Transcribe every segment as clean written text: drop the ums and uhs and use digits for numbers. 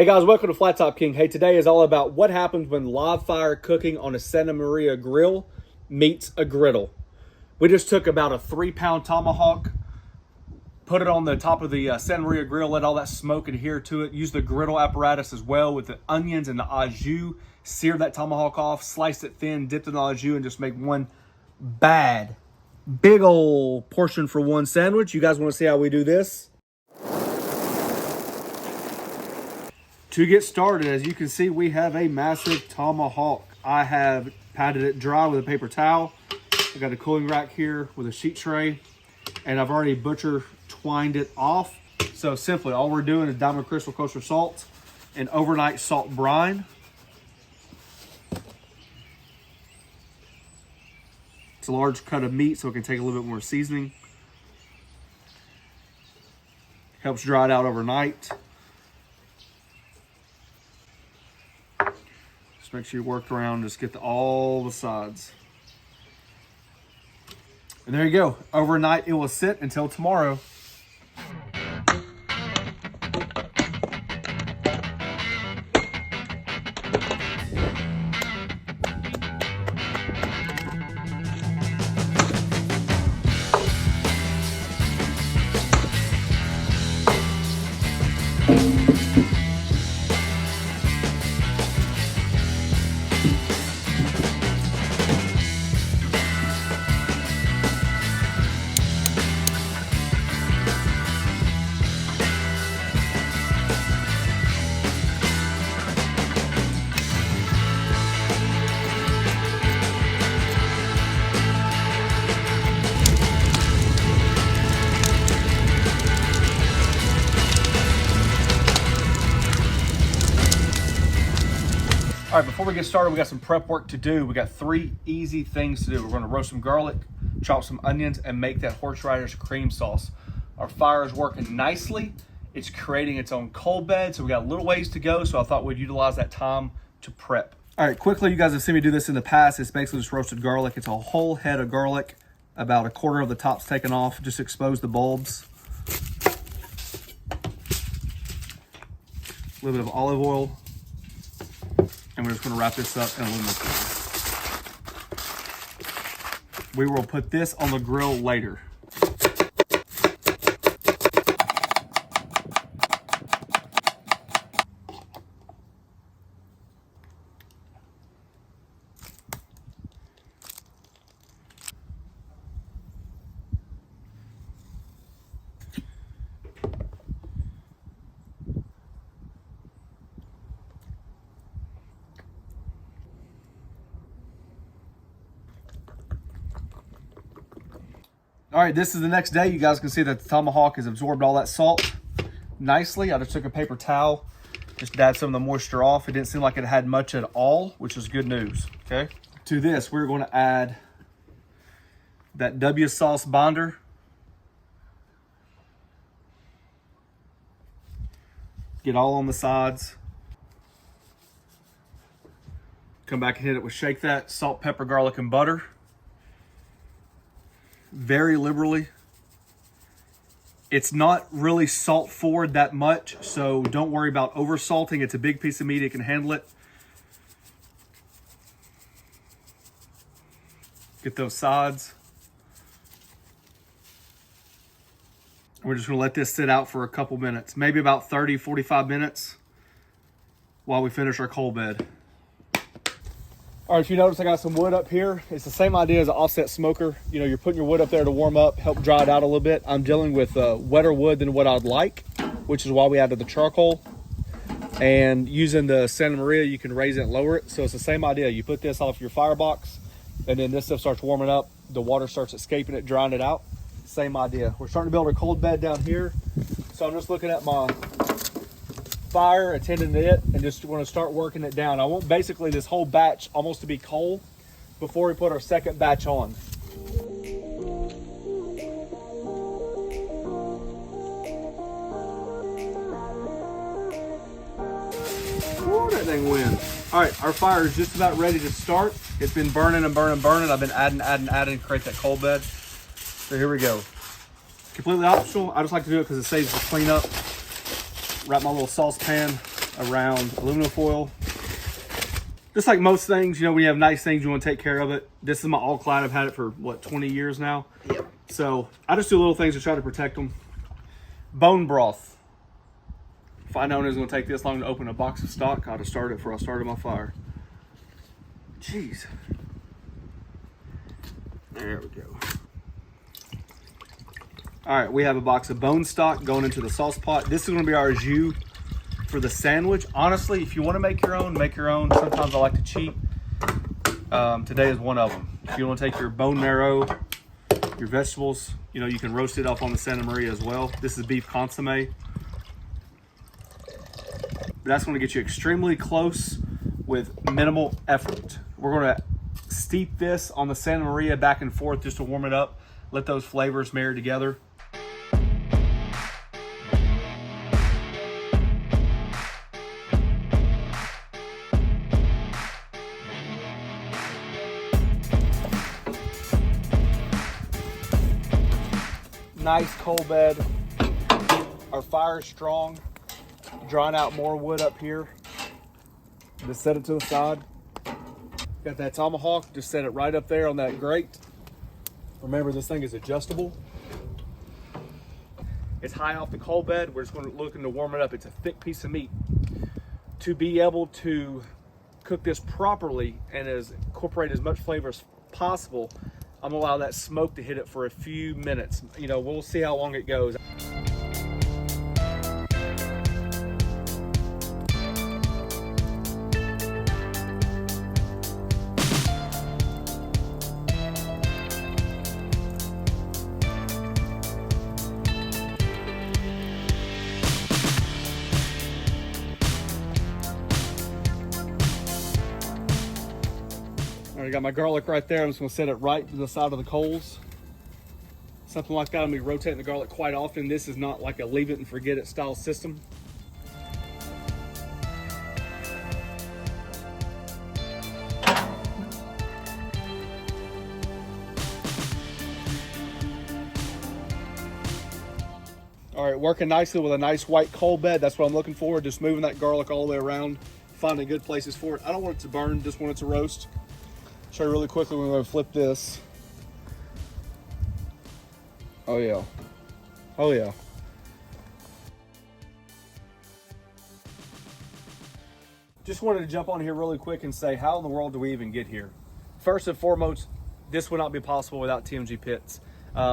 Hey guys, welcome to Flat Top King. Hey, today is all about what happens when live fire cooking on a Santa Maria grill meets a griddle. We just took about a 3-pound tomahawk, put it on the top of the Santa Maria grill, let all that smoke adhere to it, used the griddle apparatus as well with the onions and the au jus, seared that tomahawk off, sliced it thin, dipped it in au jus, and just make one big old portion for one sandwich. You guys want to see how we do this? To get started, as you can see, we have a massive tomahawk. I have patted it dry with a paper towel. I got a cooling rack here with a sheet tray, and I've already butcher twined it off. So simply, all we're doing is Diamond Crystal kosher salt and overnight salt brine. It's a large cut of meat, so it can take a little bit more seasoning. Helps dry it out overnight. Make sure you work around, just get all the sides. And there you go. Overnight, it will sit until tomorrow. All right, before we get started, we got some prep work to do. We got 3 easy things to do. We're gonna roast some garlic, chop some onions, and make that horseradish cream sauce. Our fire is working nicely. It's creating its own coal bed, so we got a little ways to go, so I thought we'd utilize that time to prep. All right, quickly, you guys have seen me do this in the past. It's basically just roasted garlic. It's a whole head of garlic, about 1/4 of the top's taken off, just expose the bulbs. A little bit of olive oil. And we're just going to wrap this up in aluminum foil. We will put this on the grill later. All right, this is the next day. You guys can see that the tomahawk has absorbed all that salt nicely. I just took a paper towel, just to add some of the moisture off. It didn't seem like it had much at all, which is good news, okay? To this, we're going to add that W sauce binder. Get all on the sides. Come back and hit it with shake that, salt, pepper, garlic, and butter. Very liberally. It's not really salt forward that much, so don't worry about over salting. It's a big piece of meat, it can handle it. Get those sides. We're just gonna let this sit out for a couple minutes, maybe about 30, 45 minutes while we finish our coal bed. All right, you notice I got some wood up here. It's the same idea as an offset smoker. You know, you're putting your wood up there to warm up, help dry it out a little bit. I'm dealing with wetter wood than what I'd like, which is why we added the charcoal. And using the Santa Maria, you can raise it and lower it. So it's the same idea. You put this off your firebox, and then this stuff starts warming up. The water starts escaping it, drying it out. Same idea. We're starting to build our cold bed down here. So I'm just looking at my fire, attending to it, and just want to start working it down. I want basically this whole batch almost to be coal before we put our second batch on. Ooh, that thing went. All right, our fire is just about ready to start. It's been burning and burning and burning. I've been adding to create that coal bed. So here we go. Completely optional. I just like to do it because it saves the cleanup. Wrap my little saucepan around aluminum foil. Just like most things, you know, when you have nice things, you want to take care of it. This is my all-clad. I've had it for, what, 20 years now? Yep. So I just do little things to try to protect them. Bone broth. If I known it was going to take this long to open a box of stock, I'd have started it before I started my fire. Jeez. There we go. All right, we have a box of bone stock going into the sauce pot. This is going to be our jus for the sandwich. Honestly, if you want to make your own, make your own. Sometimes I like to cheat. Today is one of them. If you want to take your bone marrow, your vegetables, you know, you can roast it up on the Santa Maria as well. This is beef consomme. That's going to get you extremely close with minimal effort. We're going to steep this on the Santa Maria back and forth just to warm it up. Let those flavors marry together. Nice coal bed. Our fire is strong. Drawing out more wood up here. Just set it to the side. Got that tomahawk. Just set it right up there on that grate. Remember, this thing is adjustable. It's high off the coal bed. We're just looking to warm it up. It's a thick piece of meat. To be able to cook this properly and incorporate as much flavor as possible, I'm gonna allow that smoke to hit it for a few minutes. You know, we'll see how long it goes. I got my garlic right there. I'm just gonna set it right to the side of the coals. Something like that, I'm gonna be rotating the garlic quite often. This is not like a leave it and forget it style system. All right, working nicely with a nice white coal bed. That's what I'm looking for. Just moving that garlic all the way around, finding good places for it. I don't want it to burn, just want it to roast. Show you really quickly when we're going to flip this. Oh yeah. Oh yeah. Just wanted to jump on here really quick and say, how in the world do we even get here? First and foremost, this would not be possible without TMG Pits.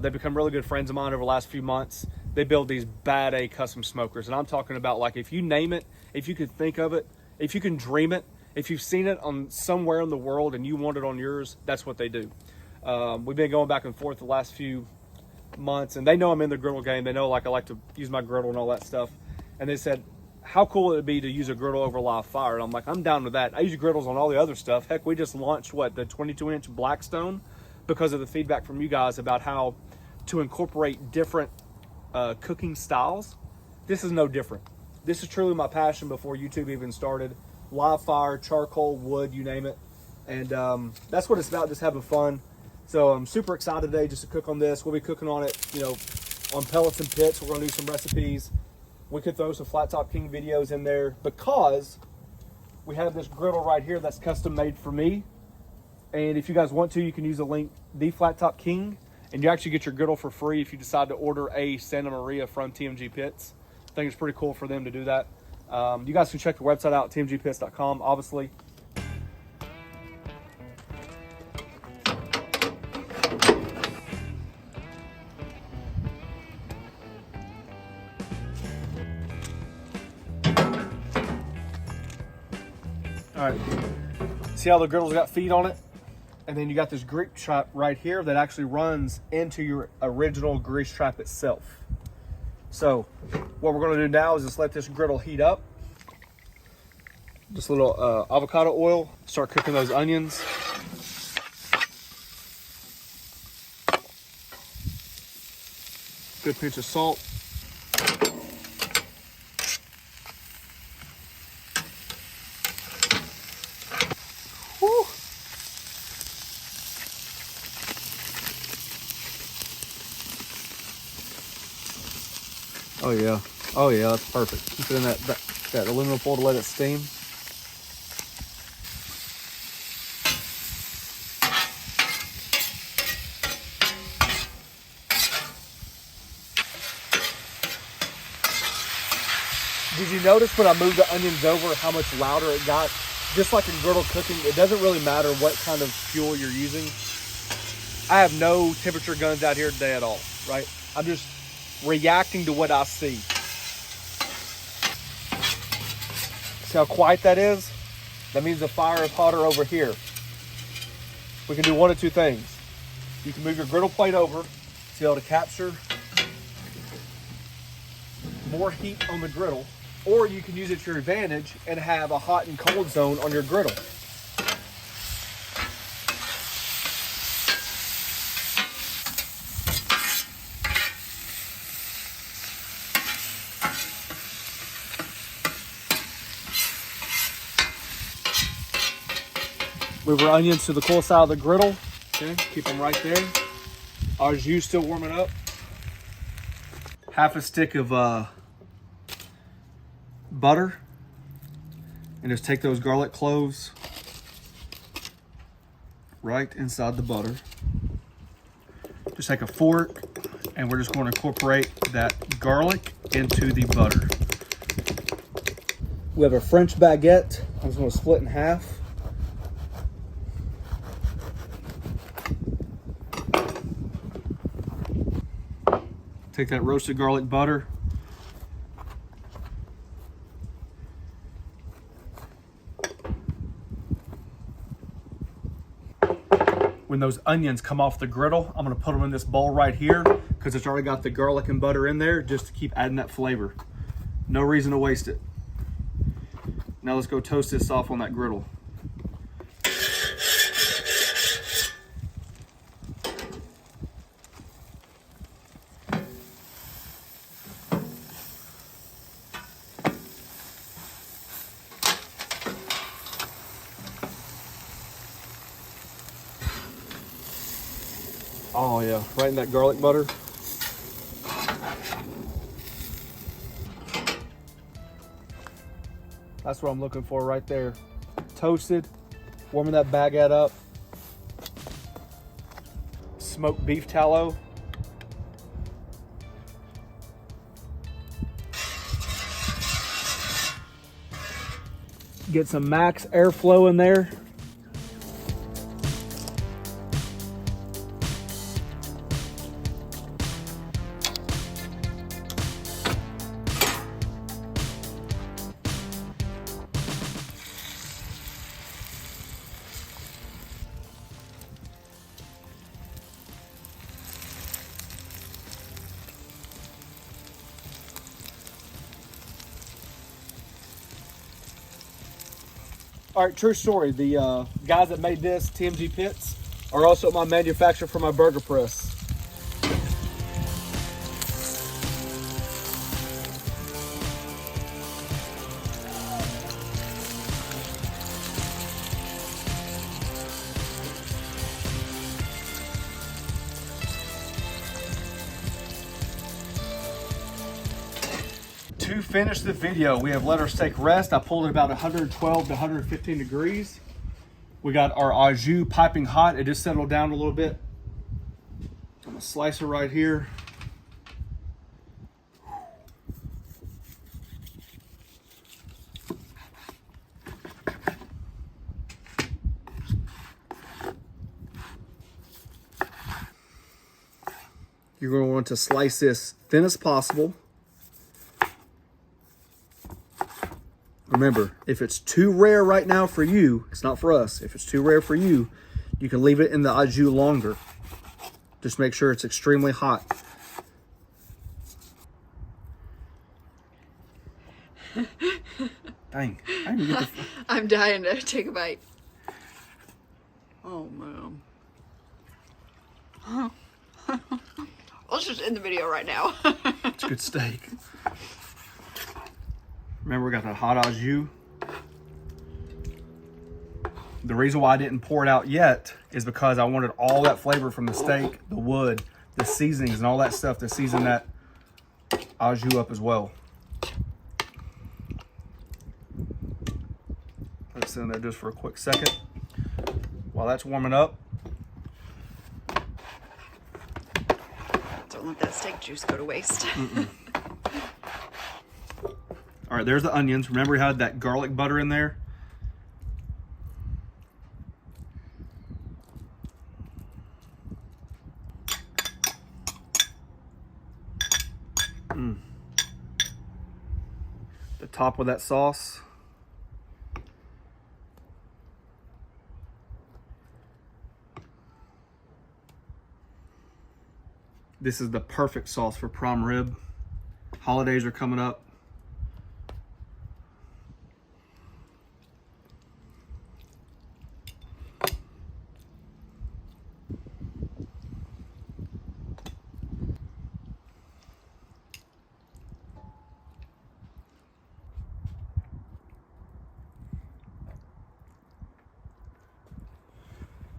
They've become really good friends of mine over the last few months. They build these bad A custom smokers. And I'm talking about, like, if you name it, if you could think of it, if you can dream it, if you've seen it on somewhere in the world and you want it on yours, that's what they do. We've been going back and forth the last few months, and they know I'm in the griddle game. They know, like, I like to use my griddle and all that stuff. And they said, how cool would it be to use a griddle over live fire? And I'm like, I'm down with that. I use griddles on all the other stuff. Heck, we just launched, what, the 22-inch Blackstone because of the feedback from you guys about how to incorporate different cooking styles. This is no different. This is truly my passion before YouTube even started. Live fire, charcoal, wood, you name it. And that's what it's about, just having fun. So I'm super excited today just to cook on this. We'll be cooking on it, you know, on pellets and pits. We're gonna do some recipes. We could throw some Flat Top King videos in there because we have this griddle right here that's custom made for me. And if you guys want to, you can use the link, The Flat Top King, and you actually get your griddle for free if you decide to order a Santa Maria from TMG Pits. I think it's pretty cool for them to do that. You guys can check the website out, tmgpits.com, obviously. All right, see how the griddle's got feet on it? And then you got this grease trap right here that actually runs into your original grease trap itself. So what we're gonna do now is just let this griddle heat up. Just a little avocado oil, start cooking those onions. Good pinch of salt. Whew. Oh yeah, that's perfect. Keep it in that that aluminum foil to let it steam. Did you notice when I moved the onions over how much louder it got? Just like in griddle cooking, it doesn't really matter what kind of fuel you're using. I have no temperature guns out here today at all, right? I'm just reacting to what I see. See how quiet that is? That means the fire is hotter over here. We can do one of two things. You can move your griddle plate over to be able to capture more heat on the griddle, or you can use it to your advantage and have a hot and cold zone on your griddle. Move our onions to the cool side of the griddle. Okay, keep them right there. Our jus still warming up. Half a stick of butter. And just take those garlic cloves right inside the butter. Just take a fork and we're just going to incorporate that garlic into the butter. We have a French baguette. I'm just going to split in half. Take that roasted garlic butter. When those onions come off the griddle, I'm gonna put them in this bowl right here because it's already got the garlic and butter in there just to keep adding that flavor. No reason to waste it. Now let's go toast this off on that griddle. Oh yeah, right in that garlic butter. That's what I'm looking for right there. Toasted, warming that baguette up. Smoked beef tallow. Get some max airflow in there. All right, true story. The guys that made this, TMG Pits, are also my manufacturer for my burger press. To finish the video, we have let our steak rest. I pulled it about 112 to 115 degrees. We got our au jus piping hot. It just settled down a little bit. I'm gonna slice it right here. You're going to want to slice this thin as possible. Remember, if it's too rare right now for you, it's not for us. If it's too rare for you, you can leave it in the au jus longer. Just make sure it's extremely hot. Dang, I didn't get the... I'm dying to take a bite. Oh, man. Let's just end the video right now. It's good steak. Remember, we got that hot au jus. The reason why I didn't pour it out yet is because I wanted all that flavor from the steak, the wood, the seasonings, and all that stuff to season that au jus up as well. Let it sit in there just for a quick second. While that's warming up, Don't let that steak juice go to waste. all right, there's the onions. Remember we had that garlic butter in there? The top of that sauce. This is the perfect sauce for prime rib. Holidays are coming up.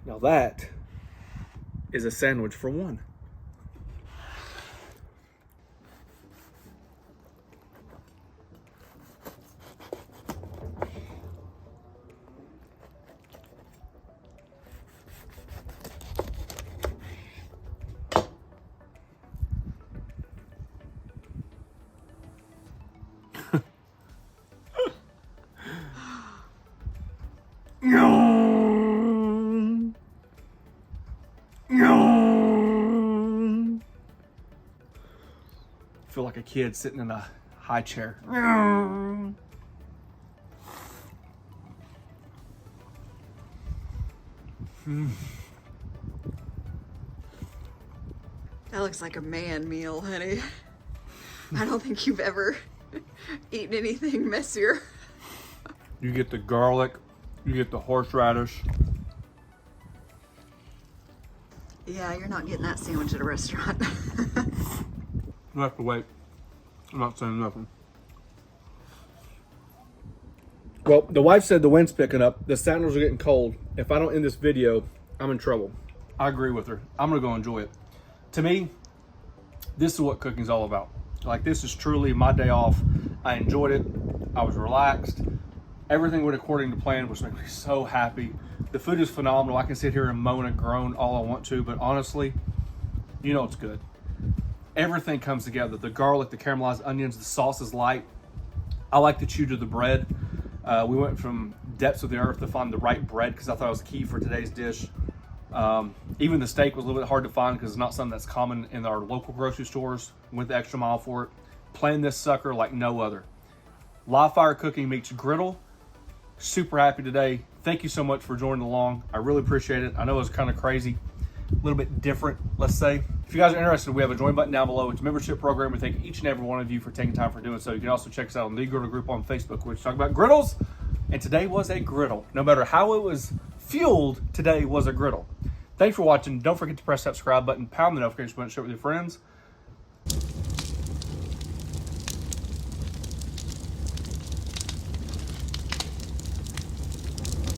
Now that is a sandwich for one. Feel like a kid sitting in a high chair. That looks like a man meal, honey. I don't think you've ever eaten anything messier. You get the garlic, you get the horseradish. Yeah, you're not getting that sandwich at a restaurant. You have to wait. I'm not saying nothing. Well, the wife said the wind's picking up. The sandals are getting cold. If I don't end this video, I'm in trouble. I agree with her. I'm going to go enjoy it. To me, this is what cooking's all about. Like, this is truly my day off. I enjoyed it. I was relaxed. Everything went according to plan, which makes me so happy. The food is phenomenal. I can sit here and moan and groan all I want to, but honestly, you know it's good. Everything comes together. The garlic, the caramelized onions, the sauce is light. I like to chew to the bread. We went from depths of the earth to find the right bread because I thought it was key for today's dish. Even the steak was a little bit hard to find because it's not something that's common in our local grocery stores. Went the extra mile for it. Planned this sucker like no other. Live fire cooking meets griddle. Super happy today. Thank you so much for joining along. I really appreciate it. I know it was kind of crazy. A little bit different, let's say. If you guys are interested, we have a join button down below. It's a membership program. We thank each and every one of you for taking time for doing so. You can also check us out on the Griddle group on Facebook, which talk about griddles. And today was a griddle. No matter how it was fueled, today was a griddle. Thanks for watching. Don't forget to press that subscribe button, pound the notification button, share it with your friends.